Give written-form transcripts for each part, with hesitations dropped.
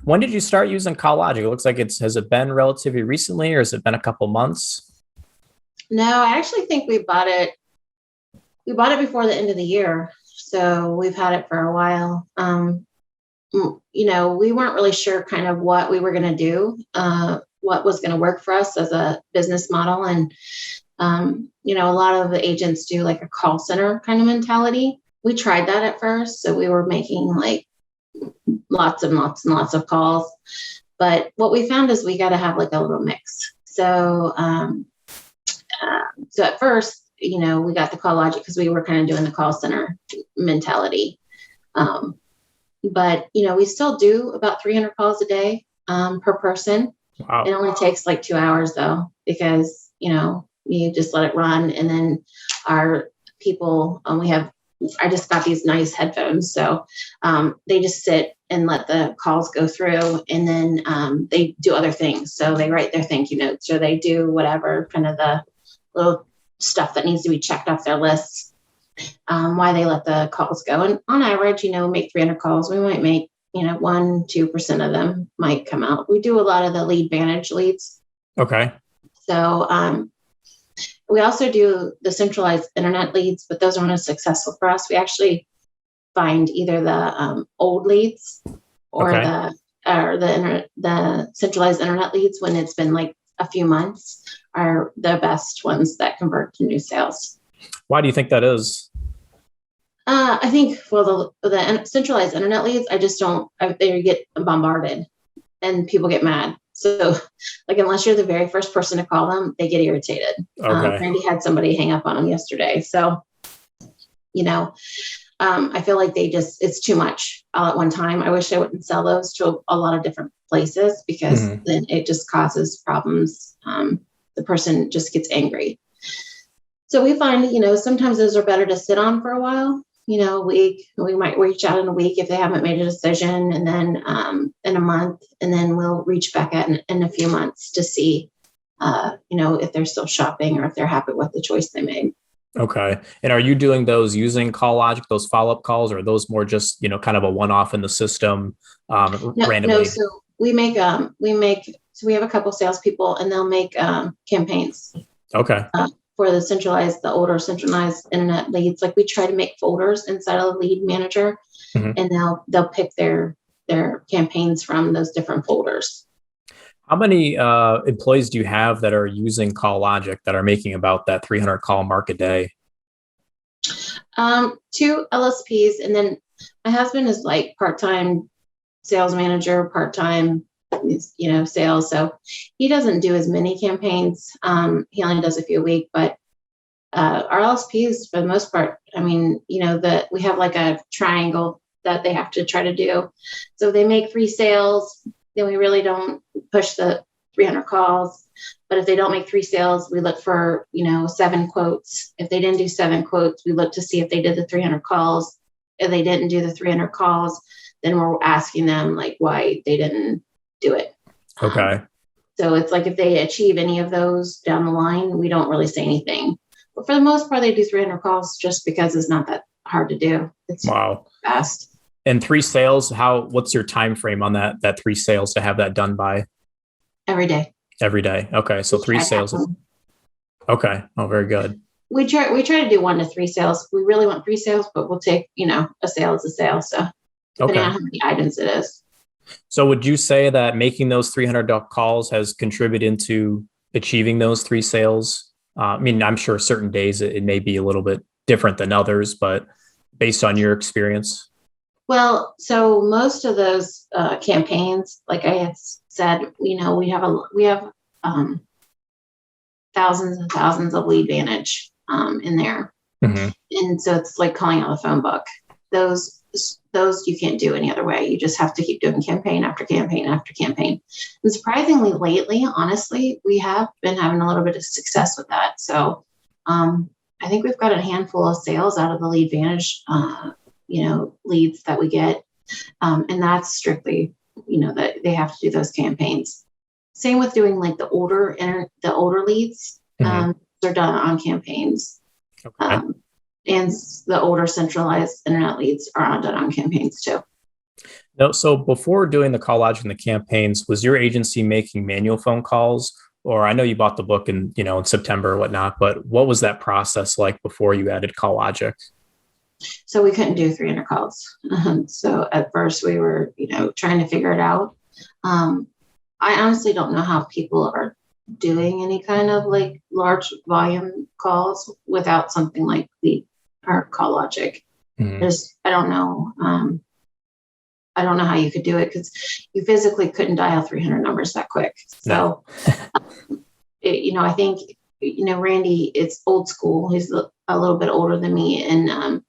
When did you start using CallLogic? It looks like has it been relatively recently or has it been a couple months? No, I actually think we bought it. We bought it before the end of the year. So we've had it for a while. We weren't really sure kind of what we were going to do, what was going to work for us as a business model. And, a lot of the agents do like a call center kind of mentality. We tried that at first. So we were making like lots and lots and lots of calls. But what we found is we got to have like a little mix. So, at first, we got the CallLogic because we were kind of doing the call center mentality. But we still do about 300 calls a day per person. Wow. It only takes like 2 hours though, because, you just let it run. And then our people, I just got these nice headphones. So they just sit and let the calls go through, and then they do other things. So they write their thank you notes, or they do whatever kind of the little stuff that needs to be checked off their lists, why they let the calls go. And on average, make 300 calls. We might make, 1-2% of them might come out. We do a lot of the lead vantage leads. Okay. So we also do the centralized internet leads, but those aren't as successful for us. We actually find either the old leads or the centralized internet leads when it's been like a few months are the best ones that convert to new sales. Why do you think that is? I think the centralized internet leads, they get bombarded and people get mad. So like, unless you're the very first person to call them, they get irritated. Okay. Randy had somebody hang up on him yesterday. So, I feel like it's too much all at one time. I wish I wouldn't sell those to a lot of different places, because then it just causes problems. The person just gets angry. So we find, sometimes those are better to sit on for a while. We might reach out in a week if they haven't made a decision, and then in a month, and then we'll reach back out in a few months to see, if they're still shopping or if they're happy with the choice they made. Okay. And are you doing those using CallLogic, those follow-up calls, or are those more just, kind of a one-off in the system randomly? No. So we have a couple salespeople, and they'll make campaigns. Okay. For the older centralized internet leads. Like, we try to make folders inside of the lead manager, and they'll pick their campaigns from those different folders. How many employees do you have that are using CallLogic that are making about that 300 call mark a day? 2 LSPs, and then my husband is like part-time sales manager, part-time sales. So he doesn't do as many campaigns. He only does a few a week, but our LSPs, for the most part, that we have like a triangle that they have to try to do. So they make 3 sales, then we really don't push the 300 calls. But if they don't make 3 sales, we look for, 7 quotes. If they didn't do 7 quotes, we look to see if they did the 300 calls. If they didn't do the 300 calls, then we're asking them like why they didn't do it. Okay. So it's like, if they achieve any of those down the line, we don't really say anything. But for the most part, they do 300 calls just because it's not that hard to do. It's fast. And 3 sales, what's your time frame on that 3 sales to have that done by? Every day. Every day. Okay. So 3 sales. Okay. Oh, very good. We try to do 1 to 3 sales. We really want 3 sales, but we'll take, a sale is a sale. So depending on how many items it is. So would you say that making those 300 calls has contributed into achieving those 3 sales? I'm sure certain days it may be a little bit different than others, but based on your experience? Well, so most of those campaigns, like I had said, we have thousands and thousands of lead vantage in there. And so it's like calling out the phone book. Those you can't do any other way. You just have to keep doing campaign after campaign after campaign. And surprisingly, lately, honestly, we have been having a little bit of success with that. So I think we've got a handful of sales out of the lead vantage, leads that we get. And that's strictly, that they have to do those campaigns. Same with doing like the older leads. They're done on campaigns. Okay. And the older centralized internet leads are done on campaigns too. No, so before doing the call logic and the campaigns, was your agency making manual phone calls? Or I know you bought the book in September or whatnot, but what was that process like before you added call logic? So we couldn't do 300 calls. So at first we were, trying to figure it out. Um, I honestly don't know how people are doing any kind of like large volume calls without something like our call logic. Mhm. I don't know. I don't know how you could do it because you physically couldn't dial 300 numbers that quick. No. So, I think, Randy, it's old school. He's a little bit older than me. And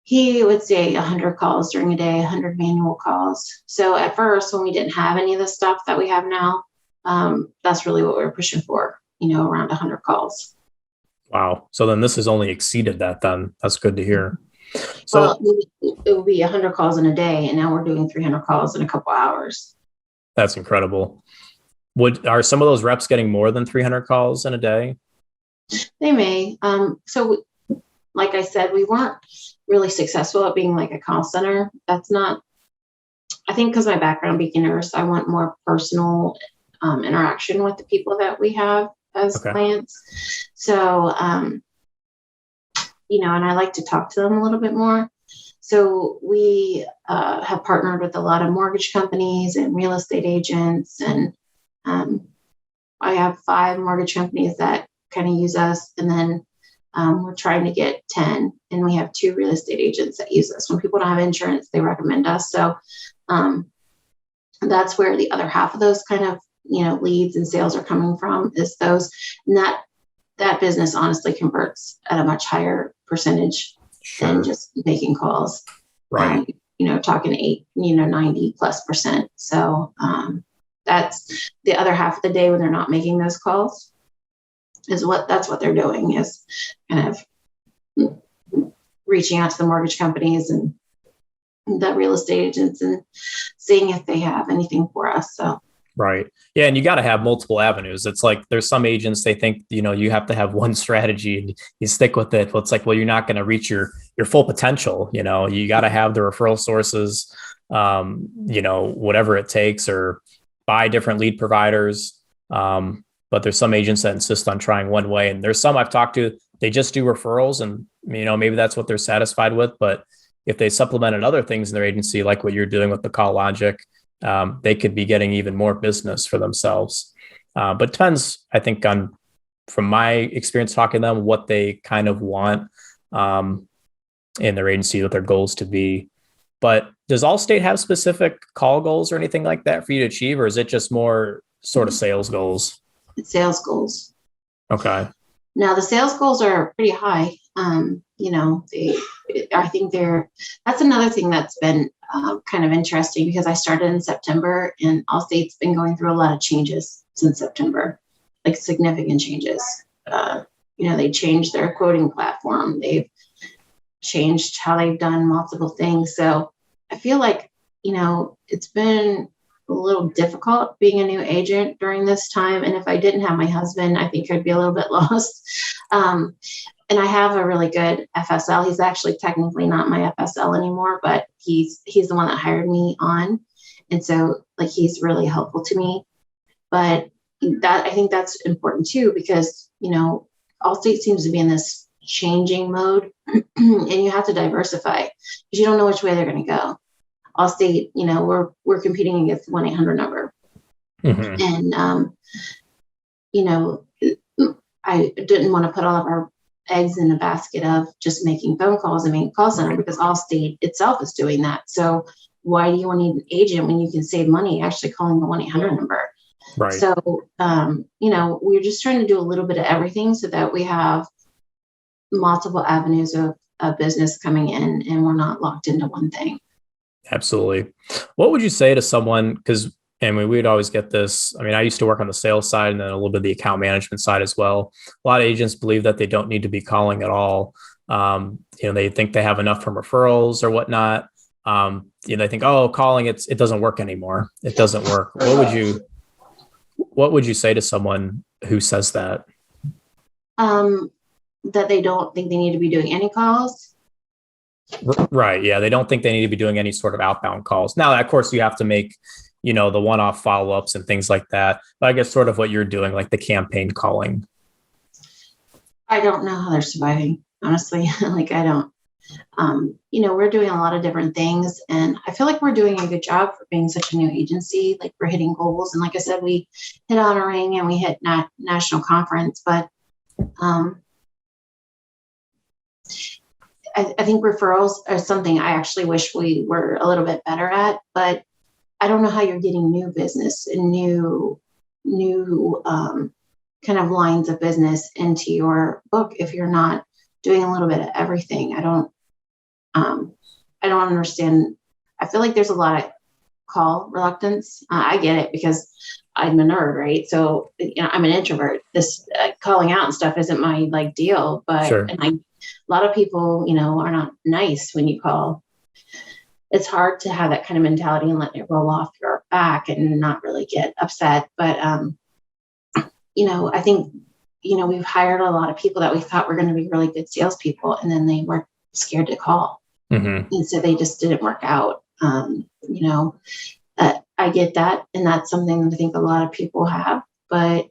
he would say 100 calls during a day, 100 manual calls. So at first, when we didn't have any of the stuff that we have now, that's really what we were pushing for, around 100 calls. Wow. So then this has only exceeded that then. That's good to hear. Well, So it would be 100 calls in a day, and now we're doing 300 calls in a couple hours. that's incredible. Are some of those reps getting more than 300 calls in a day? They may. So, like I said, we weren't really successful at being like a call center. That's not, I think, because my background being a nurse, I want more personal interaction with the people that we have as Okay. clients. So, and I like to talk to them a little bit more. So we have partnered with a lot of mortgage companies and real estate agents. And I have 5 mortgage companies that kind of use us. And then we're trying to get 10. And we have 2 real estate agents that use us. When people don't have insurance, they recommend us. So that's where the other half of those kind of, leads and sales are coming from, is those. And that business honestly converts at a much higher percentage than Sure. just making calls. Right. Talking 90+%. So that's the other half of the day when they're not making those calls, that's what they're doing, is kind of reaching out to the mortgage companies and the real estate agents and seeing if they have anything for us. So Right. Yeah. And you got to have multiple avenues. It's like there's some agents, they think, you have to have one strategy and you stick with it. But it's like, well, you're not going to reach your full potential. You got to have the referral sources, whatever it takes, or buy different lead providers. But there's some agents that insist on trying one way. And there's some I've talked to, they just do referrals and, maybe that's what they're satisfied with. But if they supplemented other things in their agency, like what you're doing with the call logic, they could be getting even more business for themselves. But it depends, I think, from my experience talking to them, what they kind of want in their agency, what their goals to be. But does Allstate have specific call goals or anything like that for you to achieve, or is it just more sort of sales goals? it's sales goals. Okay. Now the sales goals are pretty high. I think that's another thing that's been kind of interesting, because I started in September and Allstate's been going through a lot of changes since September, like significant changes. They changed their quoting platform. They've changed how they've done multiple things. So I feel like, it's been a little difficult being a new agent during this time. And if I didn't have my husband, I think I'd be a little bit lost. And I have a really good FSL. He's actually technically not my FSL anymore, but he's the one that hired me on. And so like, he's really helpful to me. But I think that's important too, because, Allstate seems to be in this changing mode and you have to diversify because you don't know which way they're going to go. Allstate, we're competing against the 1-800 number. Mm-hmm. And, I didn't want to put all of our eggs in a basket of just making phone calls and making call center, because Allstate itself is doing that. So why do you want to need an agent when you can save money actually calling the 1-800 number? Right. So, we're just trying to do a little bit of everything so that we have multiple avenues of business coming in and we're not locked into one thing. Absolutely. What would you say to someone? Because we would always get this. I used to work on the sales side and then a little bit of the account management side as well. A lot of agents believe that they don't need to be calling at all. They think they have enough from referrals or whatnot. They think, oh, calling it doesn't work anymore. It doesn't work. What would you say to someone who says that? That they don't think they need to be doing any calls. Right. Yeah. They don't think they need to be doing any sort of outbound calls. Now, of course, you have to make, the one-off follow-ups and things like that. But I guess sort of what you're doing, like the campaign calling. I don't know how they're surviving, honestly. Like, I don't. We're doing a lot of different things, and I feel like we're doing a good job for being such a new agency. Like, we're hitting goals, and like I said, we hit honoring and we hit national conference. But I think referrals are something I actually wish we were a little bit better at. But I don't know how you're getting new business and new kind of lines of business into your book if you're not doing a little bit of everything. I don't understand. I feel like there's a lot of call reluctance. I get it because I'm a nerd, right? So I'm an introvert. This calling out and stuff isn't my like deal. But Sure. And a lot of people, are not nice when you call. It's hard to have that kind of mentality and let it roll off your back and not really get upset. But I think we've hired a lot of people that we thought were going to be really good salespeople, and then they were scared to call. Mm-hmm. And so they just didn't work out. I get that. And that's something that I think a lot of people have, but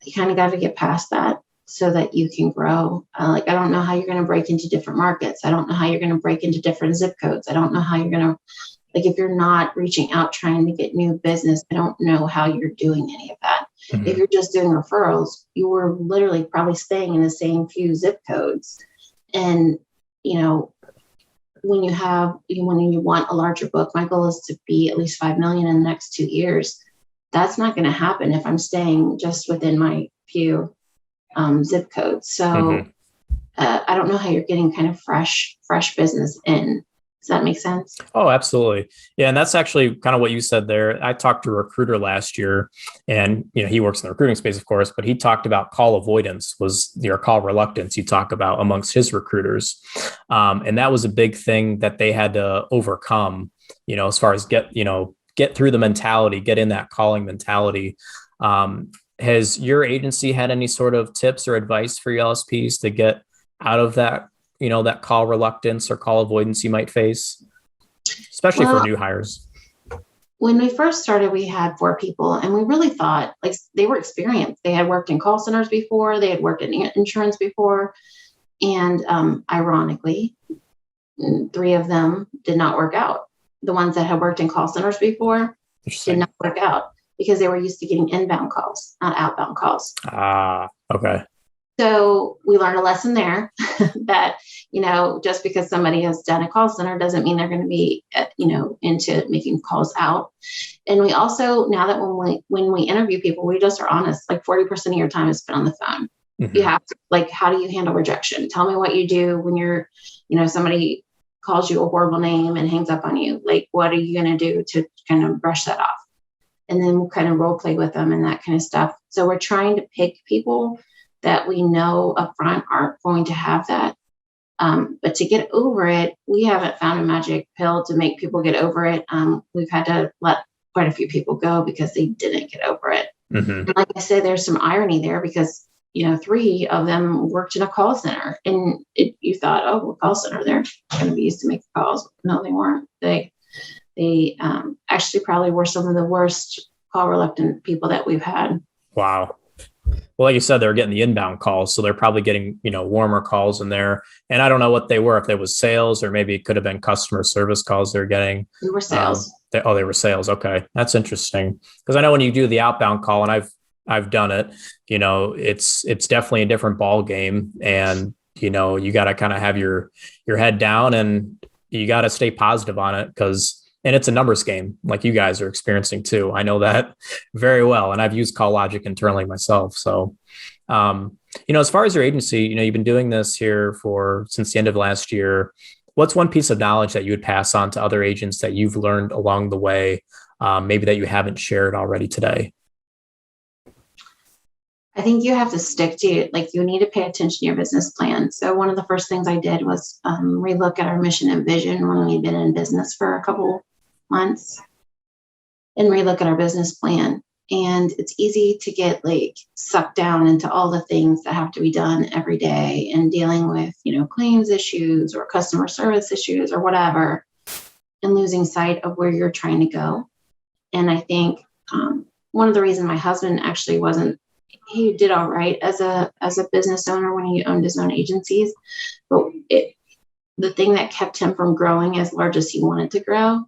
you kind of got to get past that so that you can grow. I don't know how you're going to break into different markets. I don't know how you're going to break into different zip codes. I don't know how you're going to, if you're not reaching out, trying to get new business, I don't know how you're doing any of that. Mm-hmm. If you're just doing referrals, you were literally probably staying in the same few zip codes. And, when you want a larger book, my goal is to be at least 5 million in the next 2 years. That's not going to happen if I'm staying just within my few zip codes. So mm-hmm. I don't know how you're getting kind of fresh business in. Does that make sense? Oh, absolutely. Yeah. And that's actually kind of what you said there. I talked to a recruiter last year, and, he works in the recruiting space, of course, but he talked about call avoidance was your call reluctance you talk about amongst his recruiters. And that was a big thing that they had to overcome, as far as get through the mentality, get in that calling mentality. Has your agency had any sort of tips or advice for your LSPs to get out of that, that call reluctance or call avoidance you might face, especially for new hires? When we first started, we had 4 people, and we really thought like they were experienced. They had worked in call centers before. They had worked in insurance before. And ironically, 3 of them did not work out. The ones that had worked in call centers before did not work out because they were used to getting inbound calls, not outbound calls. Okay. So we learned a lesson there that, just because somebody has done a call center doesn't mean they're going to be, into making calls out. And we also, now that when we interview people, we just are honest, like 40% of your time is spent on the phone. Mm-hmm. You have to, how do you handle rejection? Tell me what you do when you're, somebody calls you a horrible name and hangs up on you. Like, what are you going to do to kind of brush that off? And then we'll kind of role play with them and that kind of stuff. So we're trying to pick people that we know upfront aren't going to have that. But to get over it, we haven't found a magic pill to make people get over it. We've had to let quite a few people go because they didn't get over it. Mm-hmm. And like I said, there's some irony there because, 3 of them worked in a call center, and you thought, oh, well, call center, they're going to be used to making calls. No, they weren't. They actually probably were some of the worst call reluctant people that we've had. Wow. Well, like you said, they're getting the inbound calls, so they're probably getting, warmer calls in there. And I don't know what they were, if it was sales or maybe it could have been customer service calls they're getting. They were sales. They were sales. Okay. That's interesting. Because I know when you do the outbound call, and I've done it, it's definitely a different ball game. And, you got to kind of have your head down, and you got to stay positive on it and it's a numbers game like you guys are experiencing too. I know that very well. And I've used Call Logic internally myself. So, as far as your agency, you've been doing this here since the end of last year. What's one piece of knowledge that you would pass on to other agents that you've learned along the way, maybe that you haven't shared already today? I think you have to stick to it. You need to pay attention to your business plan. So one of the first things I did was relook at our mission and vision when we'd been in business for a couple months and relook at our business plan. And it's easy to get like sucked down into all the things that have to be done every day and dealing with, claims issues or customer service issues or whatever, and losing sight of where you're trying to go. And I think one of the reasons my husband actually he did all right as a business owner when he owned his own agencies, but the thing that kept him from growing as large as he wanted to grow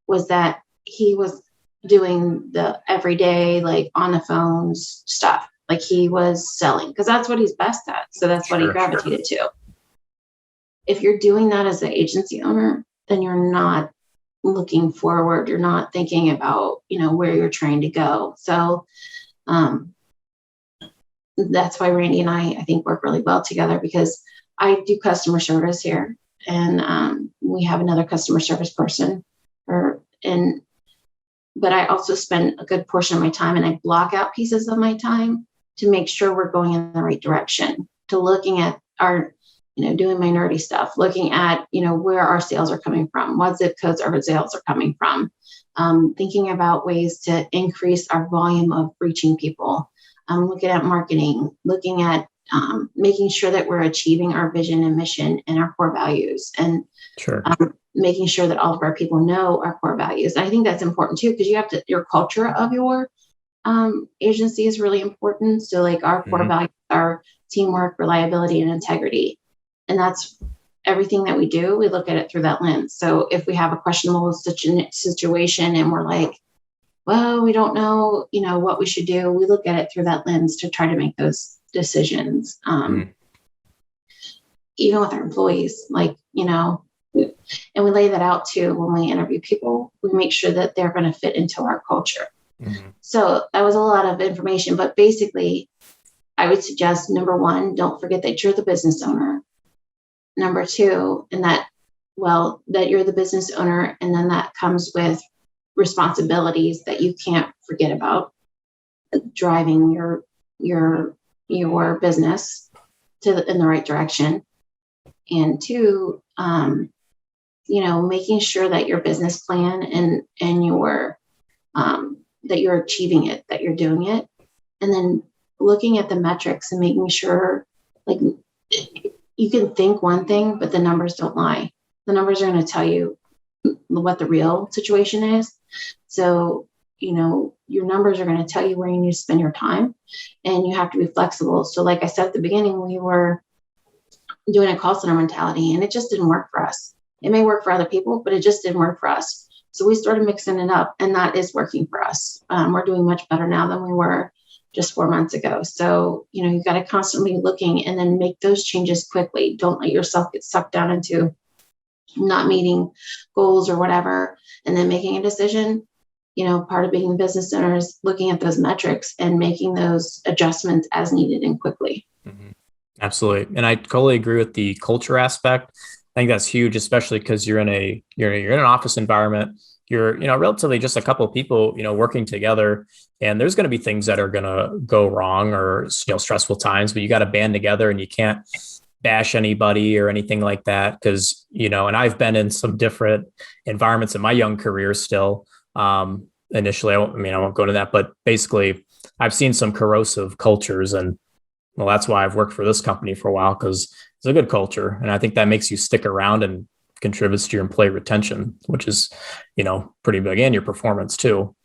was that he was doing the everyday, like on the phones stuff. Like he was selling because that's what he's best at. So that's what he gravitated to. If you're doing that as an agency owner, then you're not looking forward. You're not thinking about, where you're trying to go. So that's why Randy and I think work really well together, because I do customer service here, and we have another customer service person, but I also spend a good portion of my time, and I block out pieces of my time to make sure we're going in the right direction, to looking at our, doing my nerdy stuff, looking at, where our sales are coming from, what zip codes our sales are coming from, thinking about ways to increase our volume of reaching people, looking at marketing, looking at making sure that we're achieving our vision and mission and our core values, and making sure that all of our people know our core values. And I think that's important too, because your culture of your agency is really important. So like our core values are teamwork, reliability, and integrity. And that's everything that we do. We look at it through that lens. So if we have a questionable situation and we're like, well, we don't know, what we should do, we look at it through that lens to try to make those decisions. Even with our employees, and we lay that out too when we interview people. We make sure that they're going to fit into our culture. So that was a lot of information, but basically I would suggest, number one, don't forget that you're the business owner. Number two, that you're the business owner, and then that comes with responsibilities that you can't forget about, driving your business in the right direction. And two, making sure that your business plan and your that you're achieving it, that you're doing it, and then looking at the metrics and making sure, you can think one thing, but the numbers don't lie. The numbers are going to tell you what the real situation is. So, your numbers are going to tell you where you need to spend your time, and you have to be flexible. So like I said at the beginning, we were doing a call center mentality, and it just didn't work for us. It may work for other people, but it just didn't work for us. So we started mixing it up, and that is working for us. We're doing much better now than we were just 4 months ago. So, you got to constantly looking and then make those changes quickly. Don't let yourself get sucked down into not meeting goals or whatever, and then making a decision. Part of being a business owner is looking at those metrics and making those adjustments as needed and quickly. Absolutely. And I totally agree with the culture aspect. I think that's huge, especially because you're in an office environment. You're, relatively just a couple of people, working together, and there's going to be things that are going to go wrong or, stressful times, but you got to band together, and you can't bash anybody or anything like that. Cause, and I've been in some different environments in my young career still. Initially, I won't go into that, but basically I've seen some corrosive cultures, and that's why I've worked for this company for a while, because it's a good culture. And I think that makes you stick around and contributes to your employee retention, which is, pretty big, and your performance too.